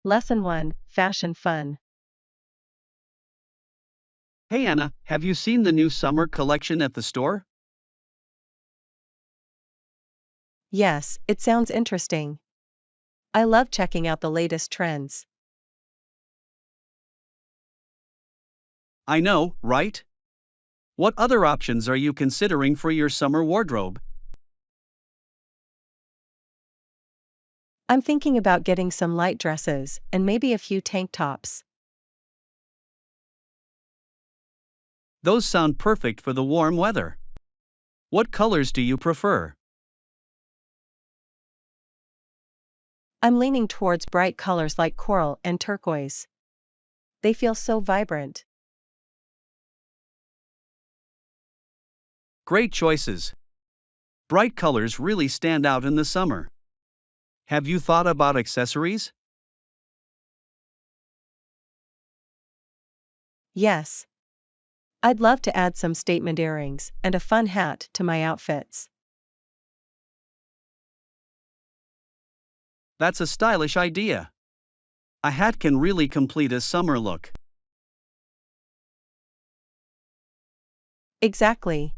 Lesson 1, Fashion Fun. Hey Anna, have you seen the new summer collection at the store? Yes, it sounds interesting. I love checking out the latest trends. I know, right? What other options are you considering for your summer wardrobe? I'm thinking about getting some light dresses and maybe a few tank tops. Those sound perfect for the warm weather. What colors do you prefer? I'm leaning towards bright colors like coral and turquoise. They feel so vibrant. Great choices. Bright colors really stand out in the summer. Have you thought about accessories? Yes. I'd love to add some statement earrings and a fun hat to my outfits. That's a stylish idea. A hat can really complete a summer look. Exactly.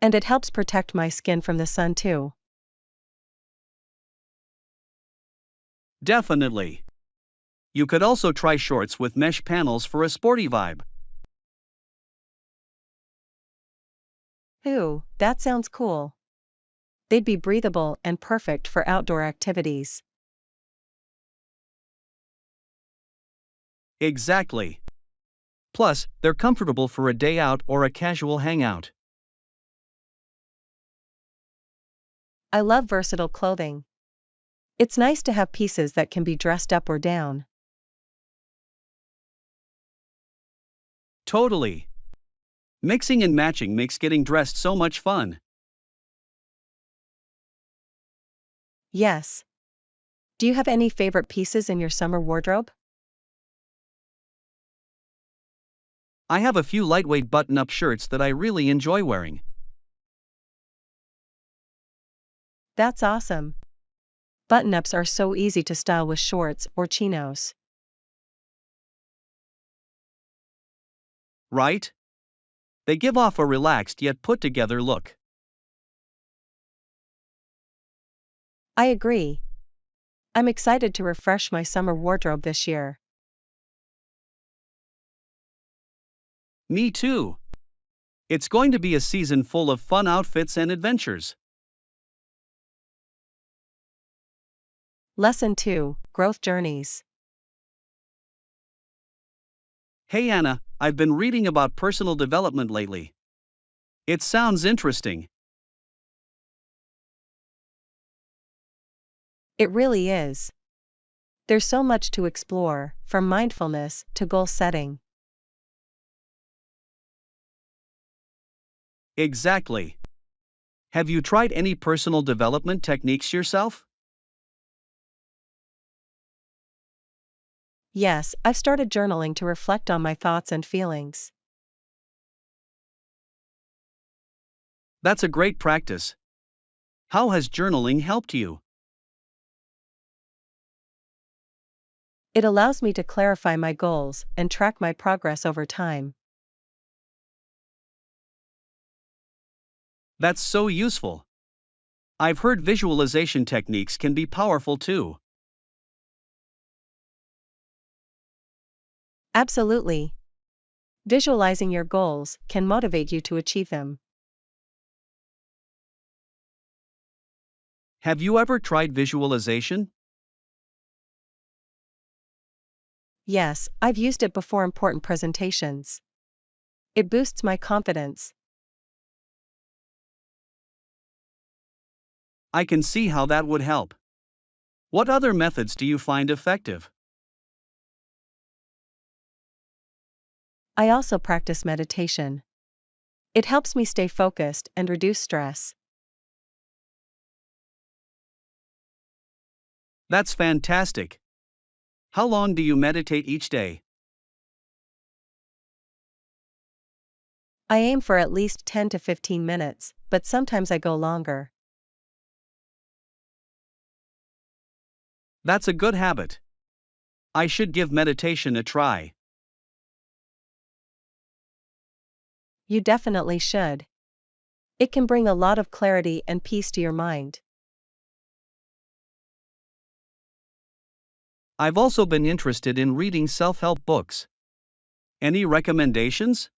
And it helps protect my skin from the sun too. Definitely. You could also try shorts with mesh panels for a sporty vibe. Ooh, that sounds cool. They'd be breathable and perfect for outdoor activities. Exactly. Plus, they're comfortable for a day out or a casual hangout. I love versatile clothing. It's nice to have pieces that can be dressed up or down. Totally. Mixing and matching makes getting dressed so much fun. Yes. Do you have any favorite pieces in your summer wardrobe? I have a few lightweight button up shirts that I really enjoy wearing. That's awesome. Button-ups are so easy to style with shorts or chinos. Right? They give off a relaxed yet put together look. I agree. I'm excited to refresh my summer wardrobe this year. Me too. It's going to be a season full of fun outfits and adventures. Lesson 2, Growth Journeys. Hey Anna, I've been reading about personal development lately. It sounds interesting. It really is. There's so much to explore, from mindfulness to goal setting. Exactly. Have you tried any personal development techniques yourself? Yes, I've started journaling to reflect on my thoughts and feelings. That's a great practice. How has journaling helped you? It allows me to clarify my goals and track my progress over time. That's so useful. I've heard visualization techniques can be powerful too. Absolutely. Visualizing your goals can motivate you to achieve them. Have you ever tried visualization? Yes, I've used it before important presentations. It boosts my confidence. I can see how that would help. What other methods do you find effective? I also practice meditation. It helps me stay focused and reduce stress. That's fantastic. How long do you meditate each day? I aim for at least 10 to 15 minutes, but sometimes I go longer. That's a good habit. I should give meditation a try. You definitely should. It can bring a lot of clarity and peace to your mind. I've also been interested in reading self-help books. Any recommendations?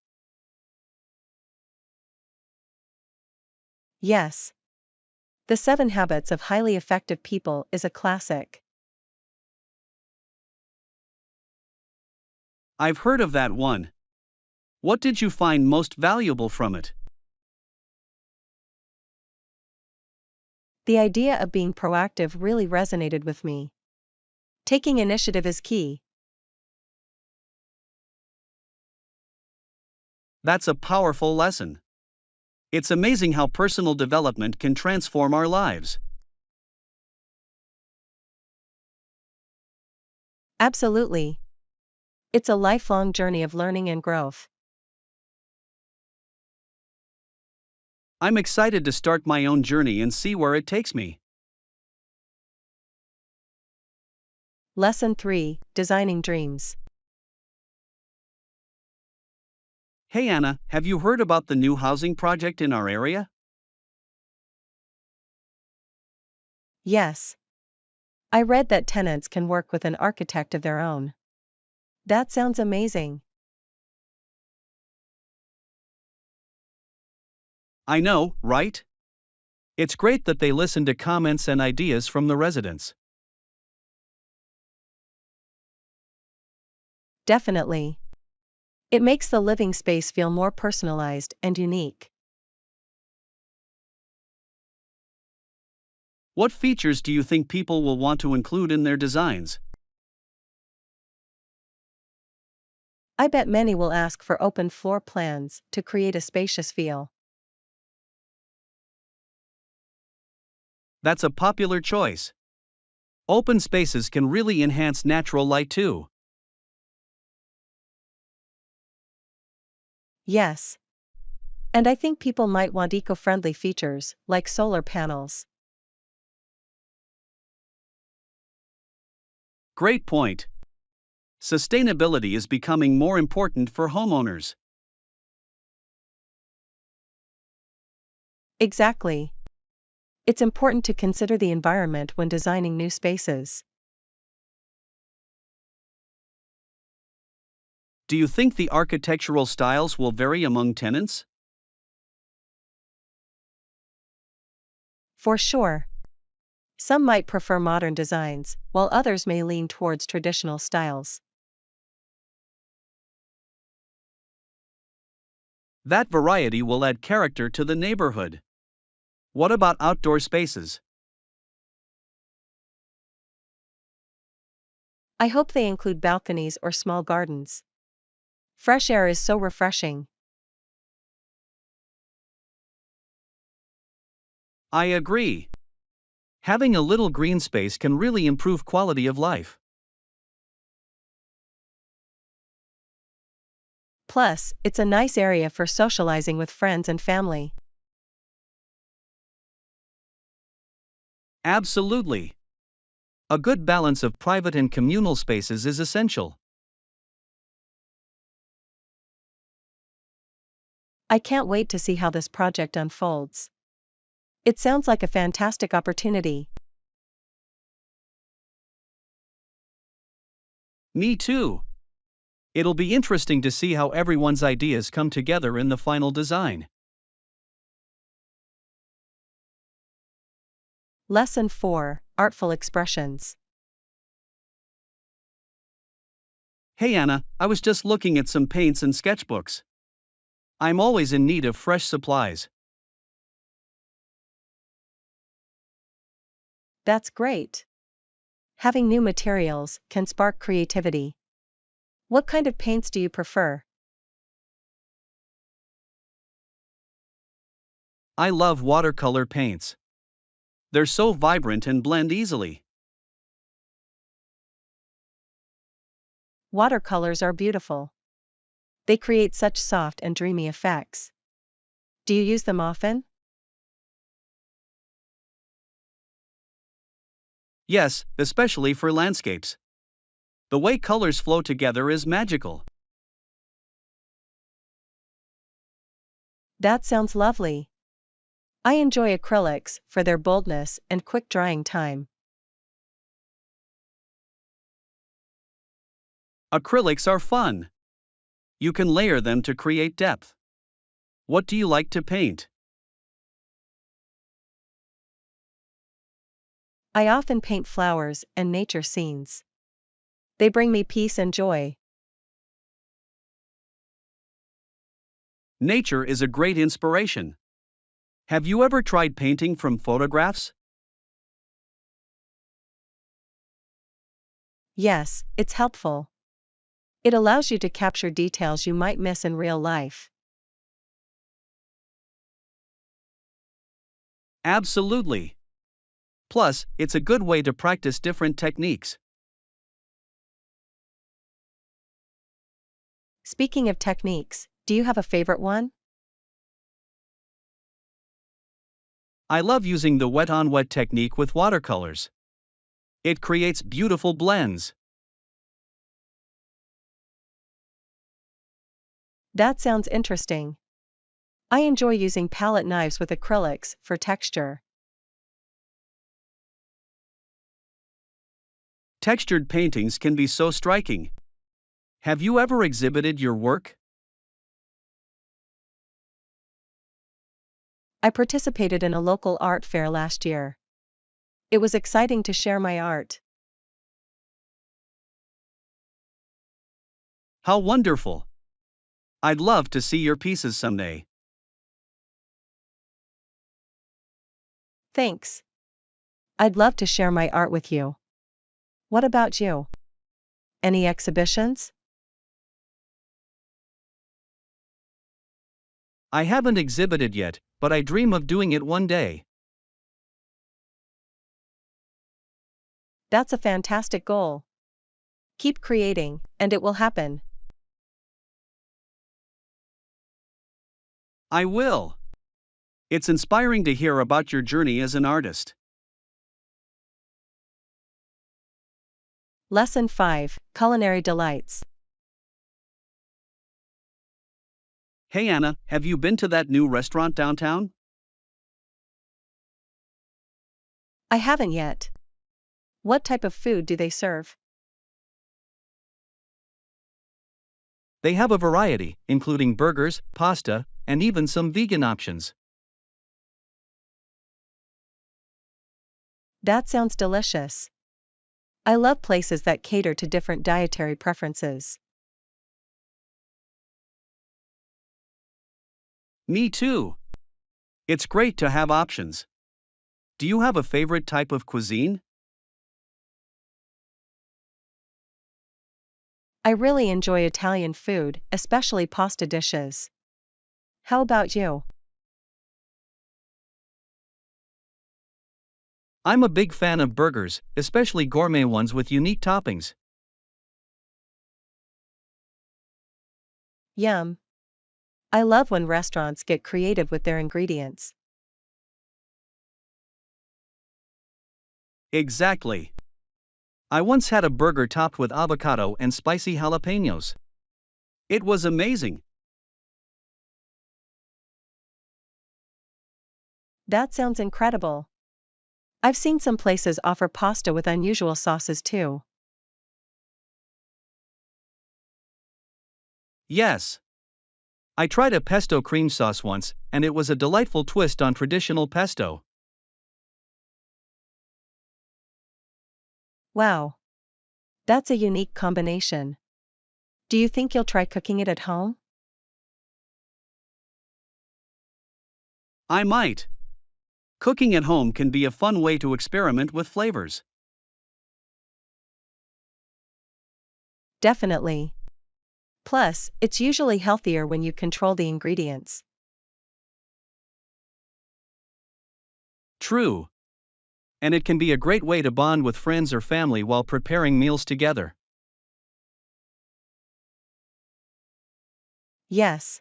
Yes. The 7 Habits of Highly Effective People is a classic. I've heard of that one. What did you find most valuable from it? The idea of being proactive really resonated with me. Taking initiative is key. That's a powerful lesson. It's amazing how personal development can transform our lives. Absolutely. It's a lifelong journey of learning and growth. I'm excited to start my own journey and see where it takes me. Lesson 3: Designing Dreams. Hey Anna, have you heard about the new housing project in our area? Yes. I read that tenants can work with an architect of their own. That sounds amazing. I know, right? It's great that they listen to comments and ideas from the residents. Definitely. It makes the living space feel more personalized and unique. What features do you think people will want to include in their designs? I bet many will ask for open floor plans to create a spacious feel. That's a popular choice. Open spaces can really enhance natural light too. Yes. And I think people might want eco-friendly features, like solar panels. Great point. Sustainability is becoming more important for homeowners. Exactly. It's important to consider the environment when designing new spaces. Do you think the architectural styles will vary among tenants? For sure. Some might prefer modern designs, while others may lean towards traditional styles. That variety will add character to the neighborhood. What about outdoor spaces? I hope they include balconies or small gardens. Fresh air is so refreshing. I agree. Having a little green space can really improve quality of life. Plus, it's a nice area for socializing with friends and family. Absolutely. A good balance of private and communal spaces is essential. I can't wait to see how this project unfolds. It sounds like a fantastic opportunity. Me too. It'll be interesting to see how everyone's ideas come together in the final design. Lesson 4: Artful Expressions. Hey Anna, I was just looking at some paints and sketchbooks. I'm always in need of fresh supplies. That's great. Having new materials can spark creativity. What kind of paints do you prefer? I love watercolor paints. They're so vibrant and blend easily. Watercolors are beautiful. They create such soft and dreamy effects. Do you use them often? Yes, especially for landscapes. The way colors flow together is magical. That sounds lovely. I enjoy acrylics for their boldness and quick drying time. Acrylics are fun. You can layer them to create depth. What do you like to paint? I often paint flowers and nature scenes. They bring me peace and joy. Nature is a great inspiration. Have you ever tried painting from photographs? Yes, it's helpful. It allows you to capture details you might miss in real life. Absolutely. Plus, it's a good way to practice different techniques. Speaking of techniques, do you have a favorite one? I love using the wet on wet technique with watercolors. It creates beautiful blends. That sounds interesting. I enjoy using palette knives with acrylics for texture. Textured paintings can be so striking. Have you ever exhibited your work? I participated in a local art fair last year. It was exciting to share my art. How wonderful! I'd love to see your pieces someday. Thanks. I'd love to share my art with you. What about you? Any exhibitions? I haven't exhibited yet, but I dream of doing it one day. That's a fantastic goal. Keep creating, and it will happen. I will. It's inspiring to hear about your journey as an artist. Lesson 5: Culinary Delights. Hey Anna, have you been to that new restaurant downtown? I haven't yet. What type of food do they serve? They have a variety, including burgers, pasta, and even some vegan options. That sounds delicious. I love places that cater to different dietary preferences. Me too. It's great to have options. Do you have a favorite type of cuisine? I really enjoy Italian food, especially pasta dishes. How about you? I'm a big fan of burgers, especially gourmet ones with unique toppings. Yum. I love when restaurants get creative with their ingredients. Exactly. I once had a burger topped with avocado and spicy jalapenos. It was amazing. That sounds incredible. I've seen some places offer pasta with unusual sauces too. Yes. I tried a pesto cream sauce once, and it was a delightful twist on traditional pesto. Wow. That's a unique combination. Do you think you'll try cooking it at home? I might. Cooking at home can be a fun way to experiment with flavors. Definitely. Plus, it's usually healthier when you control the ingredients. True. And it can be a great way to bond with friends or family while preparing meals together. Yes.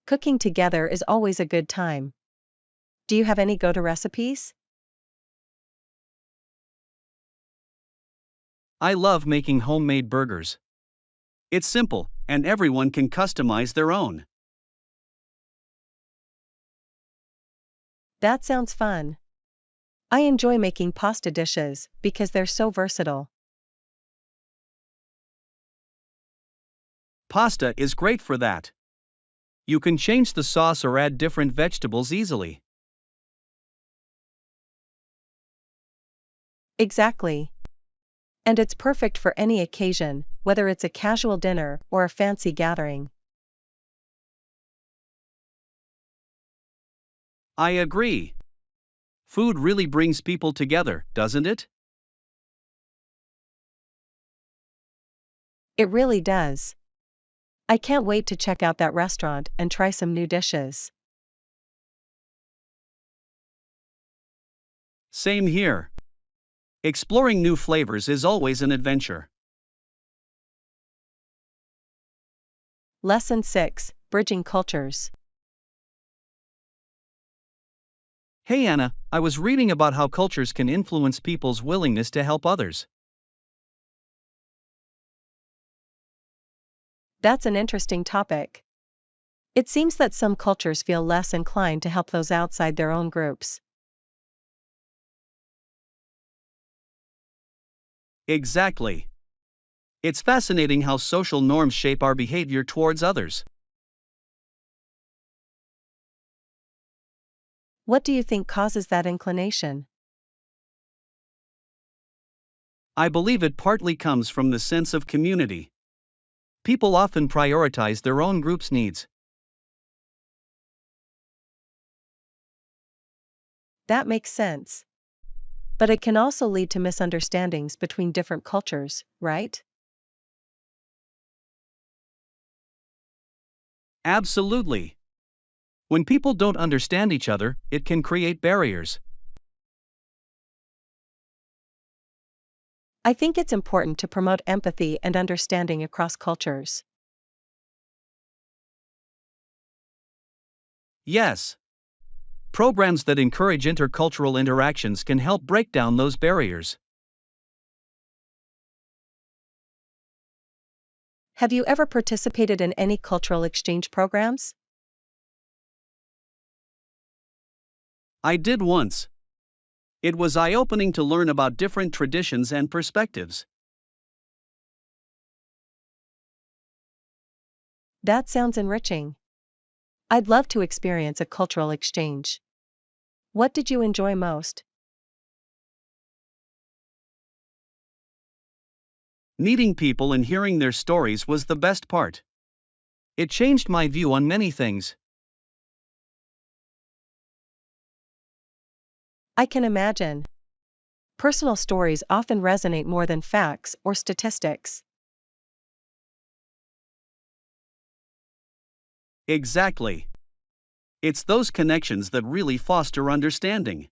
Cooking together is always a good time. Do you have any go-to recipes? I love making homemade burgers. It's simple, and everyone can customize their own. That sounds fun. I enjoy making pasta dishes because they're so versatile. Pasta is great for that. You can change the sauce or add different vegetables easily. Exactly. And it's perfect for any occasion, whether it's a casual dinner or a fancy gathering. I agree. Food really brings people together, doesn't it? It really does. I can't wait to check out that restaurant and try some new dishes. Same here. Exploring new flavors is always an adventure. Lesson 6: Bridging Cultures. Hey Anna, I was reading about how cultures can influence people's willingness to help others. That's an interesting topic. It seems that some cultures feel less inclined to help those outside their own groups. Exactly. It's fascinating how social norms shape our behavior towards others. What do you think causes that inclination? I believe it partly comes from the sense of community. People often prioritize their own group's needs. That makes sense. But it can also lead to misunderstandings between different cultures, right? Absolutely. When people don't understand each other, it can create barriers. I think it's important to promote empathy and understanding across cultures. Yes. Programs that encourage intercultural interactions can help break down those barriers. Have you ever participated in any cultural exchange programs? I did once. It was eye opening to learn about different traditions and perspectives. That sounds enriching. I'd love to experience a cultural exchange. What did you enjoy most? Meeting people and hearing their stories was the best part. It changed my view on many things. I can imagine. Personal stories often resonate more than facts or statistics. Exactly. It's those connections that really foster understanding.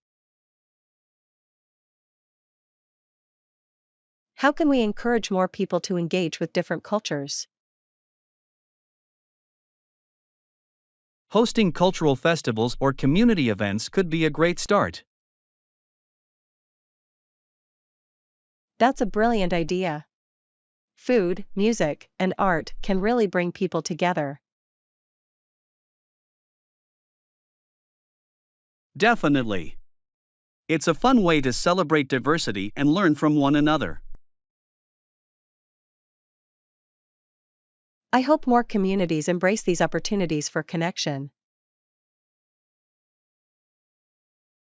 How can we encourage more people to engage with different cultures? Hosting cultural festivals or community events could be a great start. That's a brilliant idea. Food, music, and art can really bring people together. Definitely. It's a fun way to celebrate diversity and learn from one another. I hope more communities embrace these opportunities for connection.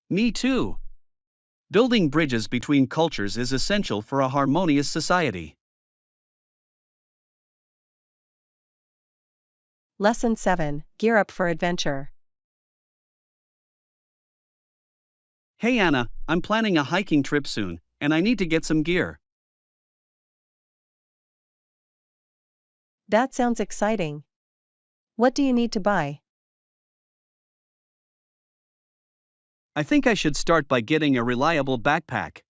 Me too. Building bridges between cultures is essential for a harmonious society. Lesson 7: Gear up for adventure. Hey Anna, I'm planning a hiking trip soon, and I need to get some gear. That sounds exciting. What do you need to buy? I think I should start by getting a reliable backpack.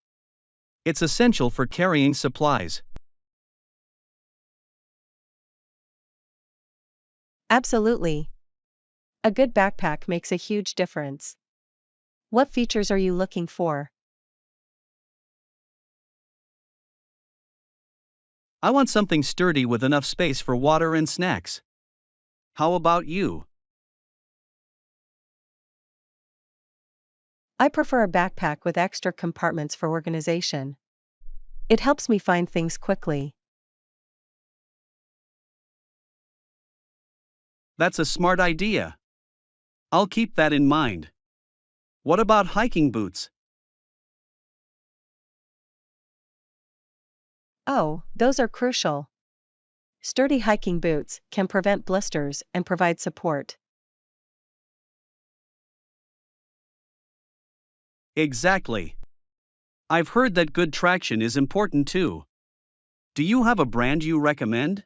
It's essential for carrying supplies. Absolutely. A good backpack makes a huge difference. What features are you looking for? I want something sturdy with enough space for water and snacks. How about you? I prefer a backpack with extra compartments for organization. It helps me find things quickly. That's a smart idea. I'll keep that in mind. What about hiking boots? Oh, those are crucial. Sturdy hiking boots can prevent blisters and provide support. Exactly. I've heard that good traction is important too. Do you have a brand you recommend?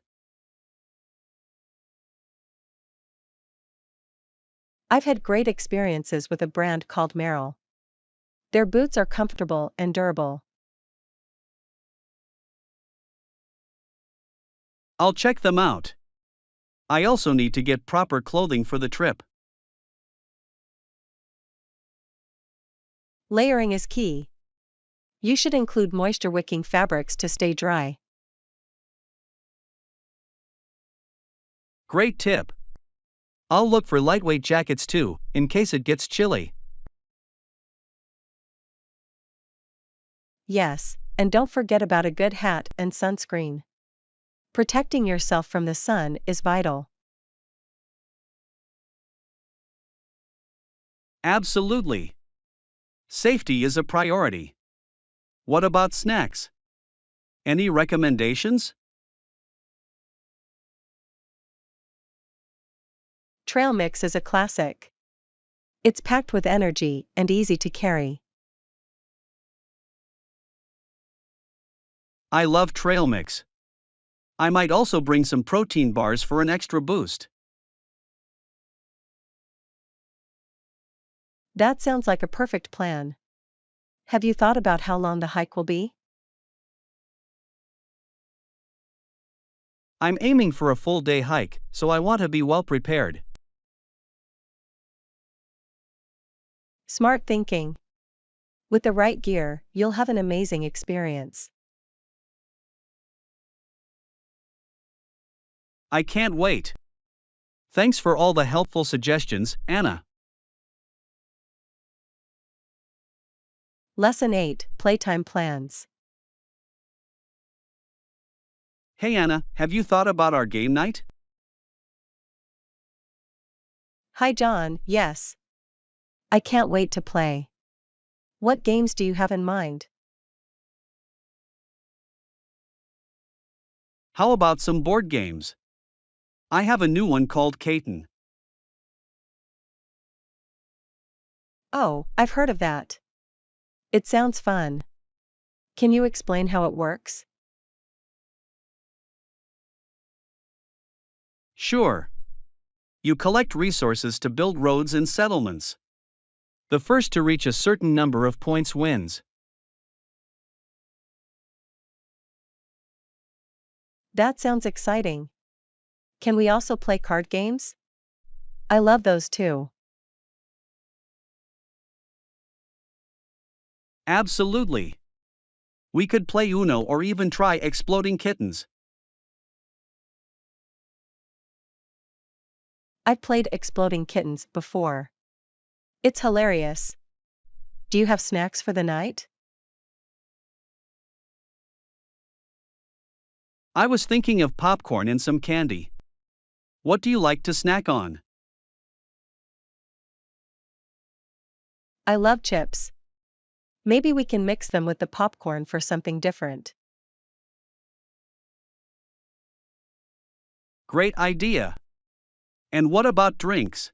I've had great experiences with a brand called Merrill. Their boots are comfortable and durable. I'll check them out. I also need to get proper clothing for the trip. Layering is key. You should include moisture-wicking fabrics to stay dry. Great tip. I'll look for lightweight jackets too, in case it gets chilly. Yes, and don't forget about a good hat and sunscreen. Protecting yourself from the sun is vital. Absolutely. Safety is a priority. What about snacks? Any recommendations? Trail mix is a classic. It's packed with energy and easy to carry. I love trail mix. I might also bring some protein bars for an extra boost. That sounds like a perfect plan. Have you thought about how long the hike will be? I'm aiming for a full day hike, so I want to be well prepared. Smart thinking. With the right gear, you'll have an amazing experience. I can't wait. Thanks for all the helpful suggestions, Anna. Lesson 8: Playtime Plans. Hey Anna, have you thought about our game night? Hi John, yes. I can't wait to play. What games do you have in mind? How about some board games? I have a new one called Catan. Oh, I've heard of that. It sounds fun. Can you explain how it works? Sure. You collect resources to build roads and settlements. The first to reach a certain number of points wins. That sounds exciting. Can we also play card games? I love those too. Absolutely. We could play Uno or even try exploding kittens. I've played Exploding Kittens before. It's hilarious. Do you have snacks for the night? I was thinking of popcorn and some candy. What do you like to snack on? I love chips. Maybe we can mix them with the popcorn for something different. Great idea. And what about drinks?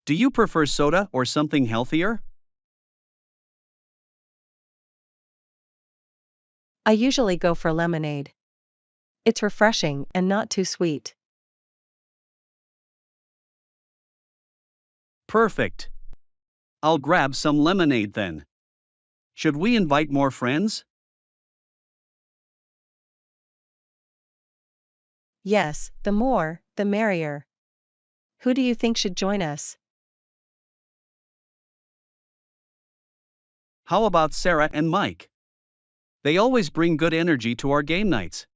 Do you prefer soda or something healthier? I usually go for lemonade. It's refreshing and not too sweet. Perfect. I'll grab some lemonade then. Should we invite more friends? Yes, the more, the merrier. Who do you think should join us? How about Sarah and Mike? They always bring good energy to our game nights.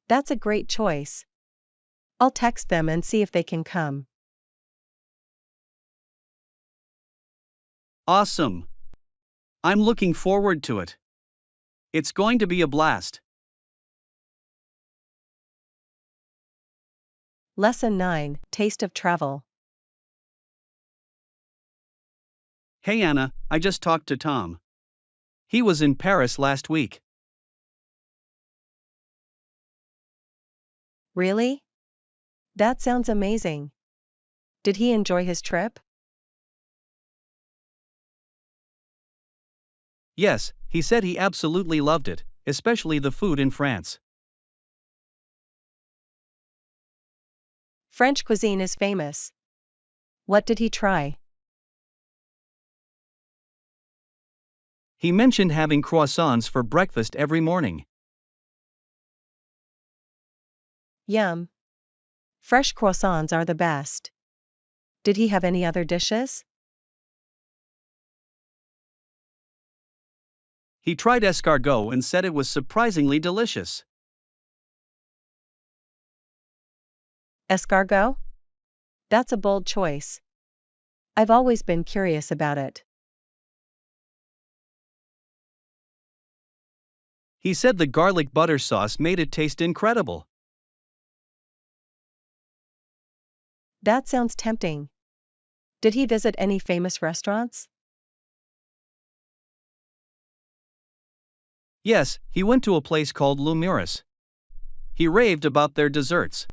That's a great choice. I'll text them and see if they can come. Awesome. I'm looking forward to it. It's going to be a blast. Lesson 9, Taste of Travel. Hey Anna, I just talked to Tom. He was in Paris last week. Really? That sounds amazing. Did he enjoy his trip? Yes, he said he absolutely loved it, especially the food in France. French cuisine is famous. What did he try? He mentioned having croissants for breakfast every morning. Yum. Fresh croissants are the best. Did he have any other dishes? He tried escargot and said it was surprisingly delicious. Escargot? That's a bold choice. I've always been curious about it. He said the garlic butter sauce made it taste incredible. That sounds tempting. Did he visit any famous restaurants? Yes, he went to a place called Lumiris. He raved about their desserts.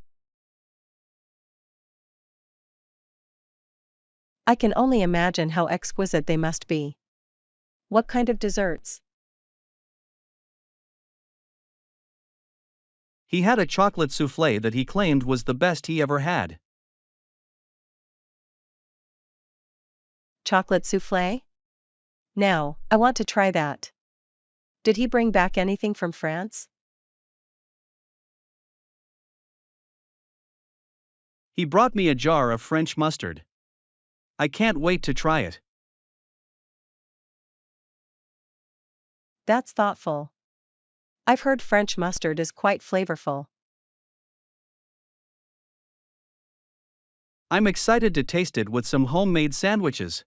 I can only imagine how exquisite they must be. What kind of desserts? He had a chocolate souffle that he claimed was the best he ever had. Chocolate souffle? Now, I want to try that. Did he bring back anything from France? He brought me a jar of French mustard. I can't wait to try it. That's thoughtful. I've heard French mustard is quite flavorful. I'm excited to taste it with some homemade sandwiches.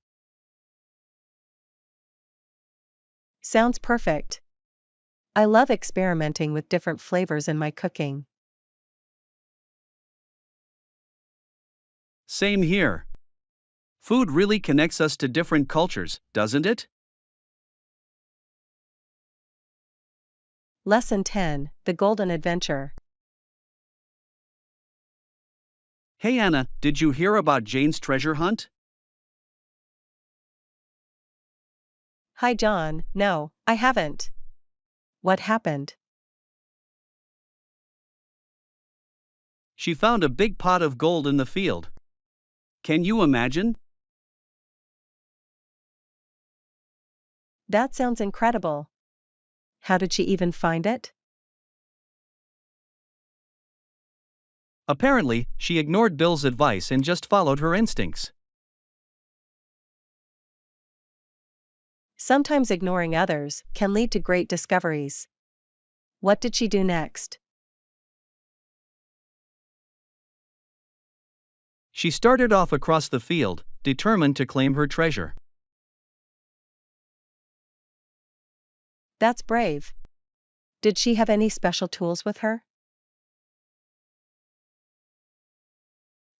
Sounds perfect. I love experimenting with different flavors in my cooking. Same here. Food really connects us to different cultures, doesn't it? Lesson 10, The Golden Adventure. Hey Anna, did you hear about Jane's treasure hunt? Hi John, no, I haven't. What happened? She found a big pot of gold in the field. Can you imagine? That sounds incredible. How did she even find it? Apparently, she ignored Bill's advice and just followed her instincts. Sometimes ignoring others can lead to great discoveries. What did she do next? She started off across the field, determined to claim her treasure. That's brave. Did she have any special tools with her?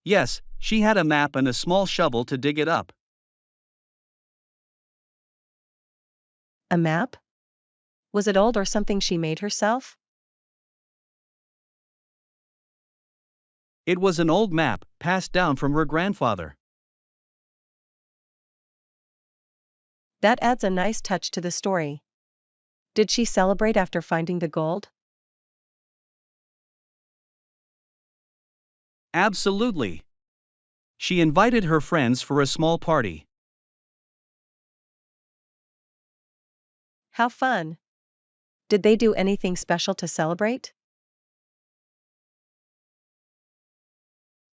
Yes, she had a map and a small shovel to dig it up. A map? Was it old or something she made herself? It was an old map, passed down from her grandfather. That adds a nice touch to the story. Did she celebrate after finding the gold? Absolutely. She invited her friends for a small party. How fun! Did they do anything special to celebrate?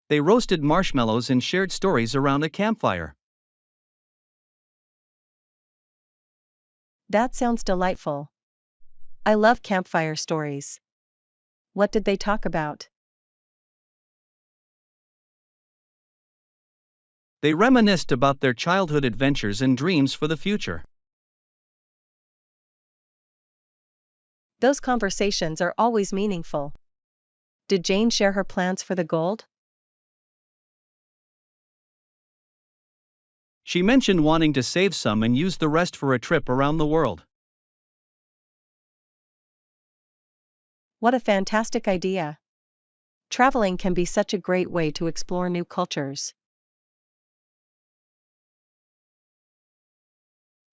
They roasted marshmallows and shared stories around a campfire. That sounds delightful. I love campfire stories. What did they talk about? They reminisced about their childhood adventures and dreams for the future. Those conversations are always meaningful. Did Jane share her plans for the gold? She mentioned wanting to save some and use the rest for a trip around the world. What a fantastic idea! Traveling can be such a great way to explore new cultures.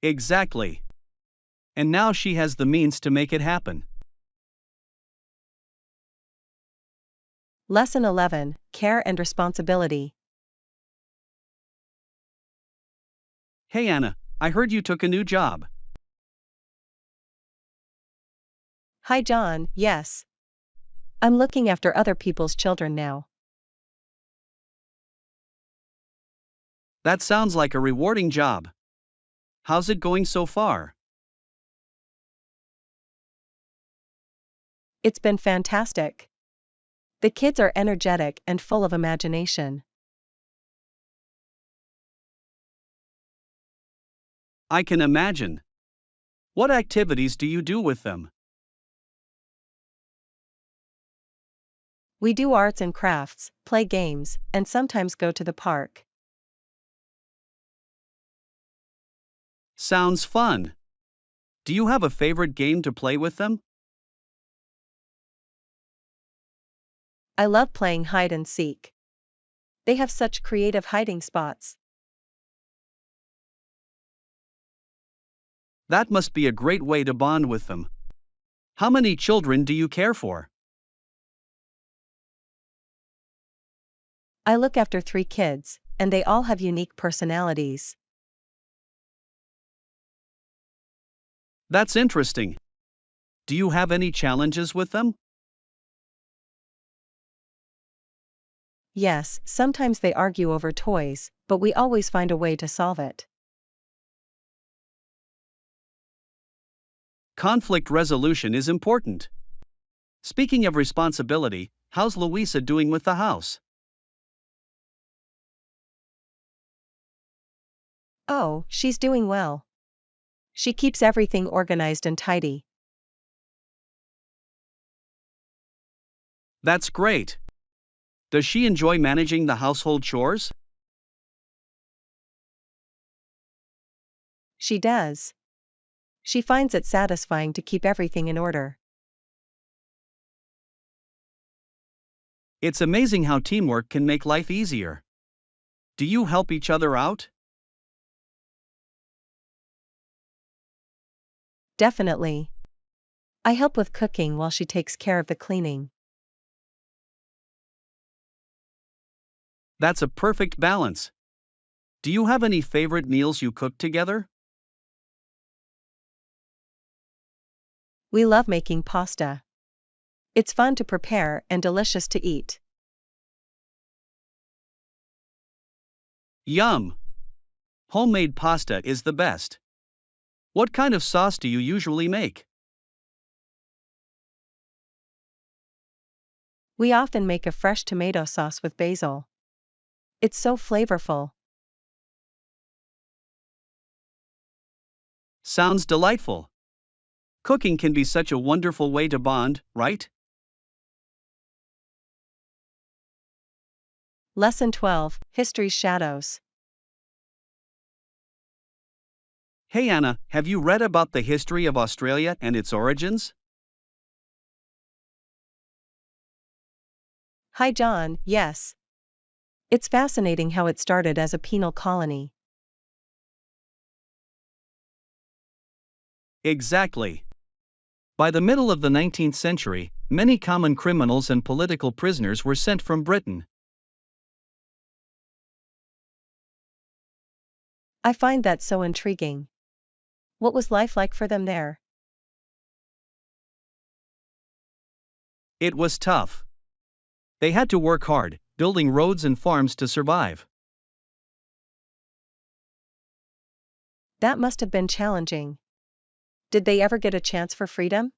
Exactly. And now she has the means to make it happen. Lesson 11: Care and Responsibility. Hey Anna, I heard you took a new job. Hi John, yes. I'm looking after other people's children now. That sounds like a rewarding job. How's it going so far? It's been fantastic. The kids are energetic and full of imagination. I can imagine. What activities do you do with them? We do arts and crafts, play games, and sometimes go to the park. Sounds fun. Do you have a favorite game to play with them? I love playing hide and seek. They have such creative hiding spots. That must be a great way to bond with them. How many children do you care for? I look after 3 kids, and they all have unique personalities. That's interesting. Do you have any challenges with them? Yes, sometimes they argue over toys, but we always find a way to solve it. Conflict resolution is important. Speaking of responsibility, how's Louisa doing with the house? Oh, she's doing well. She keeps everything organized and tidy. That's great. Does she enjoy managing the household chores? She does. She finds it satisfying to keep everything in order. It's amazing how teamwork can make life easier. Do you help each other out? Definitely. I help with cooking while she takes care of the cleaning. That's a perfect balance. Do you have any favorite meals you cook together? We love making pasta. It's fun to prepare and delicious to eat. Yum! Homemade pasta is the best. What kind of sauce do you usually make? We often make a fresh tomato sauce with basil. It's so flavorful. Sounds delightful. Cooking can be such a wonderful way to bond, right? Lesson 12: History's Shadows. Hey Anna, have you read about the history of Australia and its origins? Hi John, yes. It's fascinating how it started as a penal colony. Exactly. By the middle of the 19th century, many common criminals and political prisoners were sent from Britain. I find that so intriguing. What was life like for them there? It was tough. They had to work hard, building roads and farms to survive. That must have been challenging. Did they ever get a chance for freedom?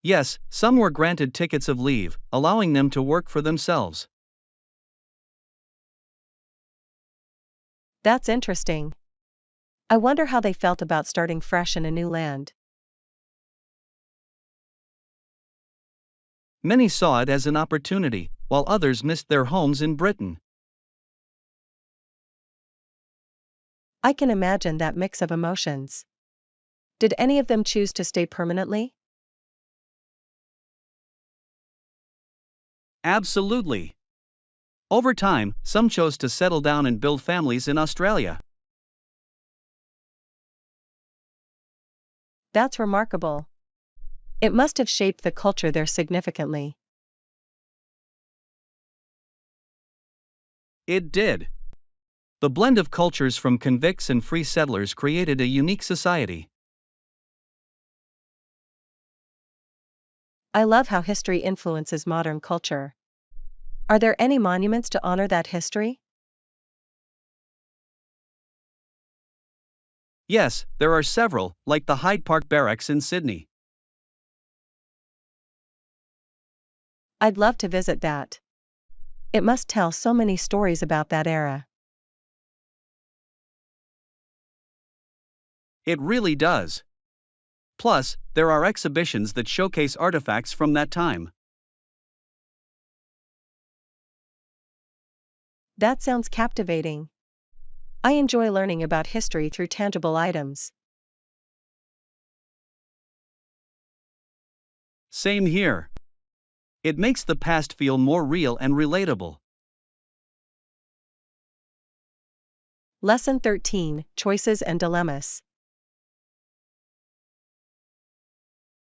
Yes, some were granted tickets of leave, allowing them to work for themselves. That's interesting. I wonder how they felt about starting fresh in a new land. Many saw it as an opportunity, while others missed their homes in Britain. I can imagine that mix of emotions. Did any of them choose to stay permanently? Absolutely. Over time, some chose to settle down and build families in Australia. That's remarkable. It must have shaped the culture there significantly. It did. The blend of cultures from convicts and free settlers created a unique society. I love how history influences modern culture. Are there any monuments to honor that history? Yes, there are several, like the Hyde Park Barracks in Sydney. I'd love to visit that. It must tell so many stories about that era. It really does. Plus, there are exhibitions that showcase artifacts from that time. That sounds captivating. I enjoy learning about history through tangible items. Same here. It makes the past feel more real and relatable. Lesson 13: Choices and Dilemmas.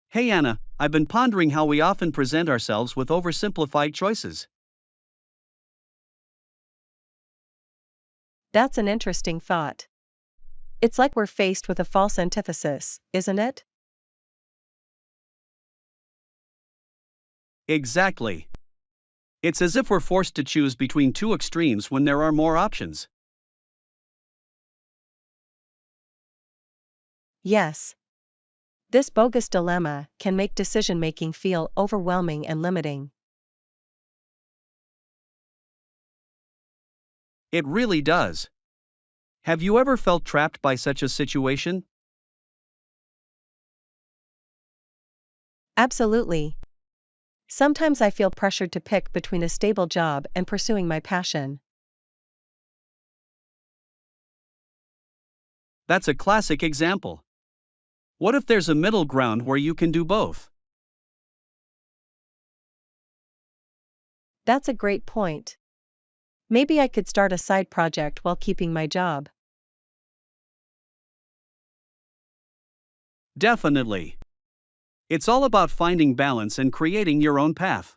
Hey Anna, I've been pondering how we often present ourselves with oversimplified choices. That's an interesting thought. It's like we're faced with a false antithesis, isn't it? Exactly. It's as if we're forced to choose between two extremes when there are more options. Yes. This bogus dilemma can make decision-making feel overwhelming and limiting. It really does. Have you ever felt trapped by such a situation? Absolutely. Sometimes I feel pressured to pick between a stable job and pursuing my passion. That's a classic example. What if there's a middle ground where you can do both? That's a great point. Maybe I could start a side project while keeping my job. Definitely. It's all about finding balance and creating your own path.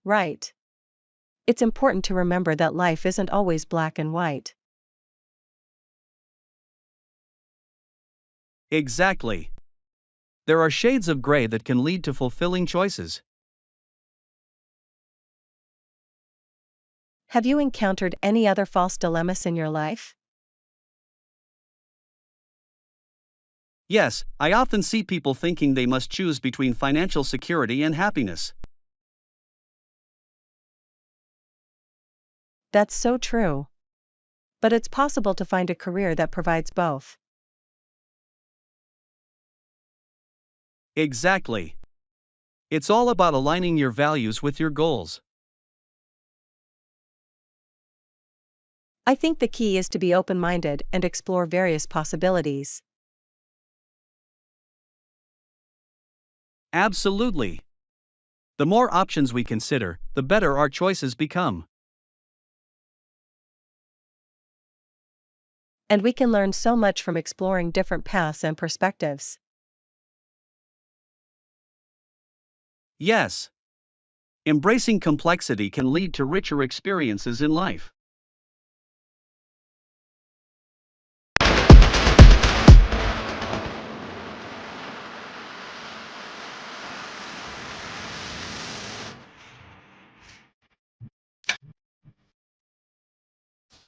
Right. It's important to remember that life isn't always black and white. Exactly. There are shades of gray that can lead to fulfilling choices. Have you encountered any other false dilemmas in your life? Yes, I often see people thinking they must choose between financial security and happiness. That's so true. But it's possible to find a career that provides both. Exactly. It's all about aligning your values with your goals. I think the key is to be open-minded and explore various possibilities. Absolutely. The more options we consider, the better our choices become. And we can learn so much from exploring different paths and perspectives. Yes. Embracing complexity can lead to richer experiences in life.